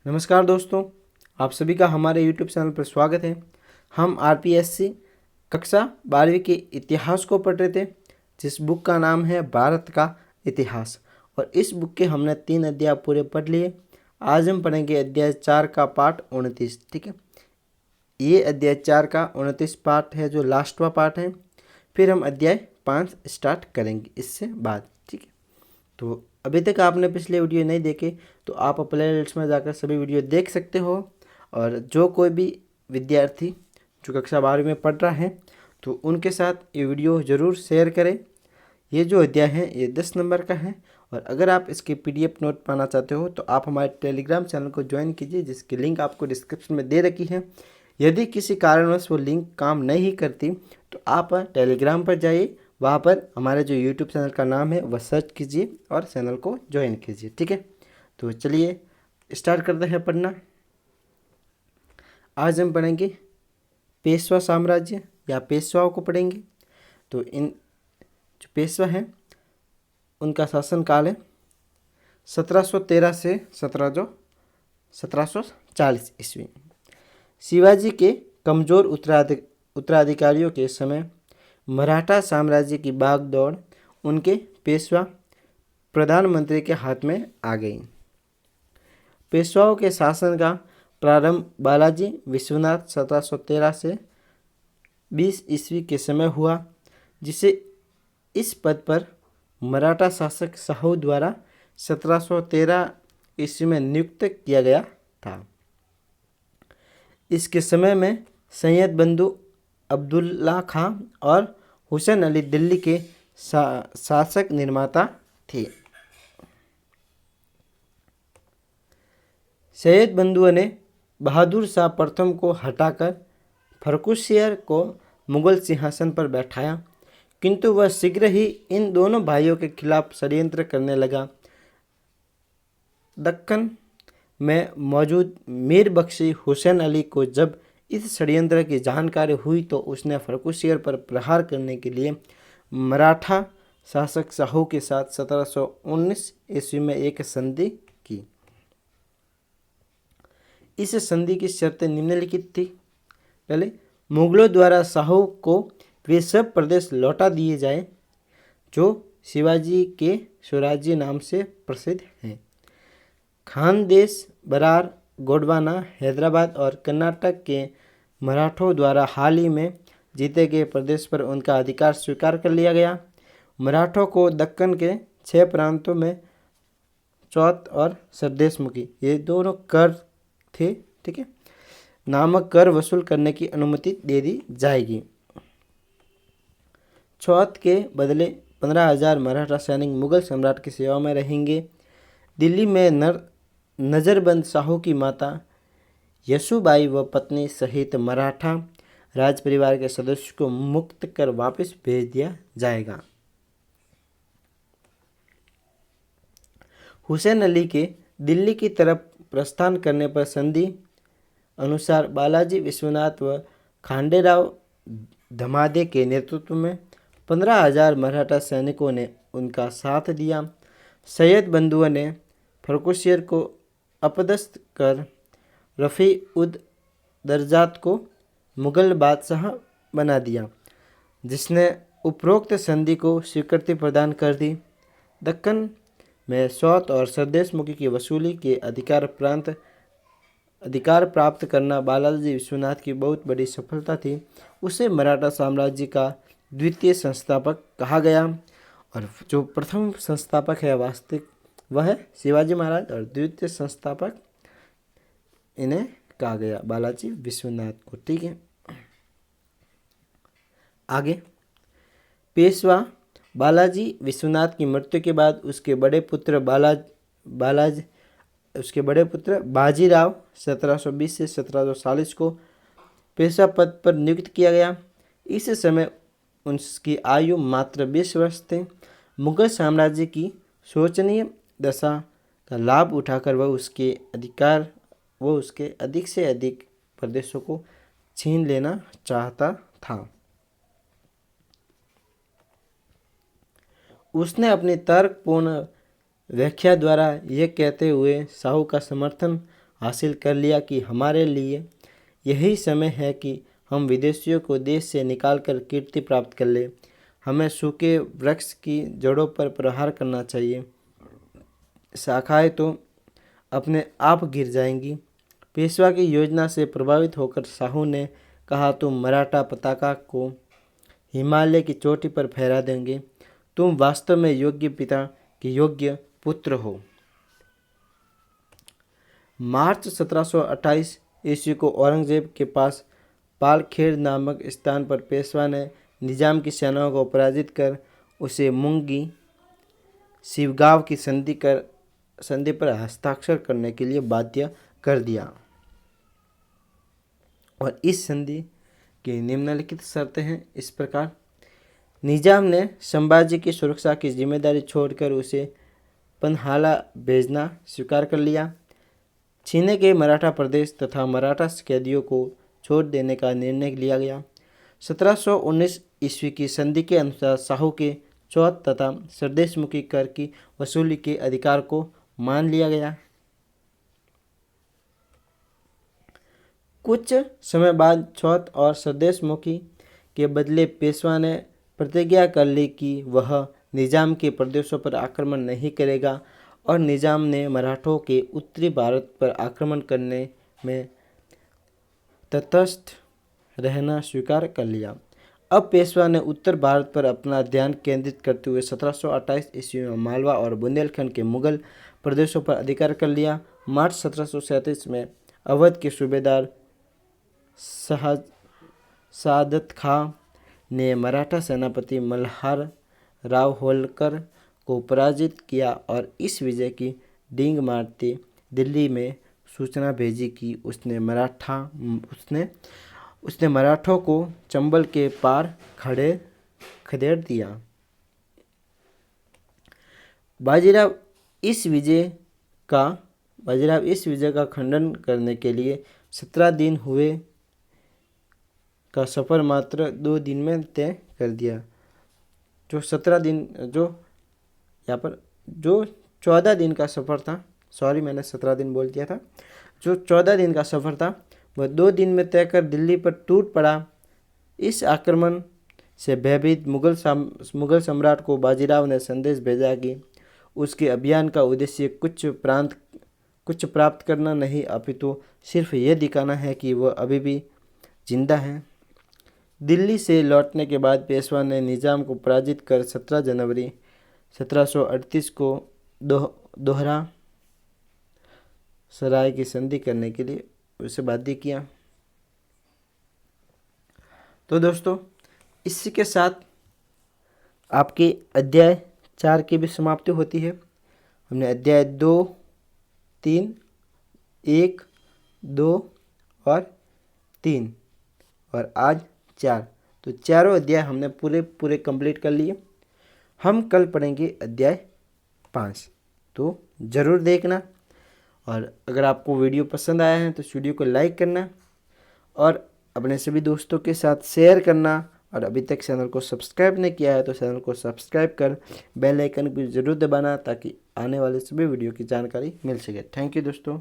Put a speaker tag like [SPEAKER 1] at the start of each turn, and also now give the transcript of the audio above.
[SPEAKER 1] नमस्कार दोस्तों, आप सभी का हमारे YouTube चैनल पर स्वागत है। हम RPSC कक्षा 12वीं के इतिहास को पढ़ रहे थे, जिस बुक का नाम है भारत का इतिहास। और इस बुक के हमने 3 अध्याय पूरे पढ़ लिए। आज हम पढ़ेंगे अध्याय 4 का पाठ 29। ठीक है, ये अध्याय 4 का 29 पाठ है, जो लास्टवा पाठ है। फिर हम अध्याय 5 स्टार्ट करेंगे इससे बाद। ठीक है, तो अभी तक आपने पिछले वीडियो नहीं देखे तो आप प्ले लिस्ट में जाकर सभी वीडियो देख सकते हो। और जो कोई भी विद्यार्थी जो कक्षा 12वीं में पढ़ रहा है तो उनके साथ ये वीडियो ज़रूर शेयर करें। ये जो अध्याय है ये 10 नंबर का है। और अगर आप इसके PDF नोट पाना चाहते हो तो आप हमारे टेलीग्राम चैनल को ज्वाइन कीजिए, जिसकी लिंक आपको डिस्क्रिप्शन में दे रखी है। यदि किसी कारणवश वो लिंक काम नहीं करती तो आप टेलीग्राम पर जाइए, वहाँ पर हमारे जो YouTube चैनल का नाम है वह सर्च कीजिए और चैनल को ज्वाइन कीजिए। ठीक है, तो चलिए स्टार्ट करते हैं पढ़ना। आज हम पढ़ेंगे पेशवा साम्राज्य या पेशवाओं को पढ़ेंगे। तो इन जो पेशवा हैं उनका शासनकाल है 1713 से 1740 ईस्वी। शिवाजी के कमज़ोर उत्तराधिकारियों के समय मराठा साम्राज्य की बागडोर उनके पेशवा प्रधानमंत्री के हाथ में आ गई। पेशवाओं के शासन का प्रारंभ बालाजी विश्वनाथ 1713 से 20 ईस्वी के समय हुआ, जिसे इस पद पर मराठा शासक शाहू द्वारा 1713 ईस्वी में नियुक्त किया गया था। इसके समय में सैयद बंधु अब्दुल्ला खां और हुसैन अली दिल्ली के शासक निर्माता थे। सैयद बंधुओं ने बहादुर शाह प्रथम को हटाकर फर्रुखसियर को मुगल सिंहासन पर बैठाया, किंतु वह शीघ्र ही इन दोनों भाइयों के खिलाफ षड्यंत्र करने लगा। दक्कन में मौजूद मीर बख्शी हुसैन अली को जब इस षड्यंत्र की जानकारी हुई तो उसने फर्रुखसियर पर प्रहार करने के लिए मराठा शासक शाहू के साथ 1719 ईस्वी में एक संधि की। इस संधि की शर्तें निम्नलिखित थी। पहले, मुगलों द्वारा शाहू को वे सब प्रदेश लौटा दिए जाए जो शिवाजी के स्वराज्य नाम से प्रसिद्ध हैं। खानदेश, बरार, गोंडवाना, हैदराबाद और कर्नाटक के मराठों द्वारा हाल ही में जीते गए प्रदेश पर उनका अधिकार स्वीकार कर लिया गया। मराठों को दक्कन के 6 प्रांतों में चौथ और सरदेशमुखी, ये दोनों कर थे, ठीक है, नामक कर वसूल करने की अनुमति दे दी जाएगी। चौथ के बदले 15,000 मराठा सैनिक मुगल सम्राट की सेवा में रहेंगे। दिल्ली में नजरबंद शाहू की माता यसुबाई व पत्नी सहित मराठा राज परिवार के सदस्यों को मुक्त कर वापस भेज दिया जाएगा। हुसैन अली के दिल्ली की तरफ प्रस्थान करने पर संधि अनुसार बालाजी विश्वनाथ व खांडेराव धमादे के नेतृत्व में 15,000 मराठा सैनिकों ने उनका साथ दिया। सैयद बंधुओं ने फर्रुखसियर को अपदस्थ कर रफ़ी उद दर्जात को मुगल बादशाह बना दिया, जिसने उपरोक्त संधि को स्वीकृति प्रदान कर दी। दक्कन में सौत और सरदेशमुखी की वसूली के अधिकार प्राप्त करना बालाजी विश्वनाथ की बहुत बड़ी सफलता थी। उसे मराठा साम्राज्य का द्वितीय संस्थापक कहा गया। और जो प्रथम संस्थापक है वास्तविक वह है शिवाजी महाराज, और द्वितीय संस्थापक इन्हें कहा गया बालाजी विश्वनाथ को। ठीक है, आगे पेशवा बालाजी विश्वनाथ की मृत्यु के बाद उसके बड़े पुत्र बाजीराव 1720 से 1740 को पेशवा पद पर नियुक्त किया गया। इस समय उसकी आयु मात्र 20 वर्ष थे। मुगल साम्राज्य की शोचनीय दशा का लाभ उठाकर वह उसके अधिक से अधिक प्रदेशों को छीन लेना चाहता था। उसने अपनी तर्कपूर्ण व्याख्या द्वारा यह कहते हुए शाहू का समर्थन हासिल कर लिया कि हमारे लिए यही समय है कि हम विदेशियों को देश से निकालकर कीर्ति प्राप्त कर ले। हमें सूखे वृक्ष की जड़ों पर प्रहार करना चाहिए, शाखाएं तो अपने आप गिर जाएंगी। पेशवा की योजना से प्रभावित होकर साहू ने कहा, तुम मराठा पताका को हिमालय की चोटी पर फहरा देंगे। तुम वास्तव में योग्य पिता के योग्य पुत्र हो। मार्च 1728 ईस्वी को औरंगजेब के पास पालखेड़ नामक स्थान पर पेशवा ने निजाम की सेनाओं को पराजित कर उसे मुंगी शिवगांव की संधि पर हस्ताक्षर करने के लिए बाध्य कर दिया। और इस संधि की निम्नलिखित शर्तें हैं इस प्रकार। निजाम ने संभाजी की सुरक्षा की जिम्मेदारी छोड़कर उसे पन्हाला भेजना स्वीकार कर लिया। छीने के मराठा प्रदेश तथा मराठा कैदियों को छोड़ देने का निर्णय लिया गया। 1719 ईस्वी की संधि के अनुसार साहू के चौथ तथा सरदेशमुखी कर की वसूली के अधिकार को मान लिया गया। कुछ समय बाद चौथ और सरदेशमुखी के बदले पेशवा ने प्रतिज्ञा कर ली कि वह निजाम के प्रदेशों पर आक्रमण नहीं करेगा और निजाम ने मराठों के उत्तरी भारत पर आक्रमण करने में तटस्थ रहना स्वीकार कर लिया। अब पेशवा ने उत्तर भारत पर अपना ध्यान केंद्रित करते हुए 1728 ईस्वी में मालवा और बुंदेलखंड के मुगल प्रदेशों पर अधिकार कर लिया। मार्च 1737 में अवध के सूबेदार सादत खां ने मराठा सेनापति मल्हार राव होलकर को पराजित किया और इस विजय की डींग मारते दिल्ली में सूचना भेजी कि उसने मराठों को चंबल के पार खदेड़ दिया। बाजीराव इस विजय का खंडन करने के लिए 17 दिन हुए का सफ़र मात्र 2 दिन में तय कर दिया। जो 14 दिन का सफ़र था, सॉरी मैंने 17 दिन बोल दिया था, जो 14 दिन का सफ़र था वह 2 दिन में तय कर दिल्ली पर टूट पड़ा। इस आक्रमण से भयभीत मुगल सम्राट को बाजीराव ने संदेश भेजा कि उसके अभियान का उद्देश्य कुछ प्राप्त करना नहीं अपितु सिर्फ यह दिखाना है कि वह अभी भी जिंदा है। दिल्ली से लौटने के बाद पेशवा ने निजाम को पराजित कर 17 जनवरी 1738 को दोहरा सराय की संधि करने के लिए उसे बाध्य किया। तो दोस्तों, इसी के साथ आपके अध्याय 4 की भी समाप्ति होती है। हमने अध्याय 2, 3, 1, 2 और 3 और आज 4, तो चारों अध्याय हमने पूरे कंप्लीट कर लिए। हम कल पढ़ेंगे अध्याय 5, तो ज़रूर देखना। और अगर आपको वीडियो पसंद आया है तो इस वीडियो को लाइक करना और अपने सभी दोस्तों के साथ शेयर करना। और अभी तक चैनल को सब्सक्राइब नहीं किया है तो चैनल को सब्सक्राइब कर बेल आइकन भी ज़रूर दबाना ताकि आने वाले सभी वीडियो की जानकारी मिल सके। थैंक यू दोस्तों।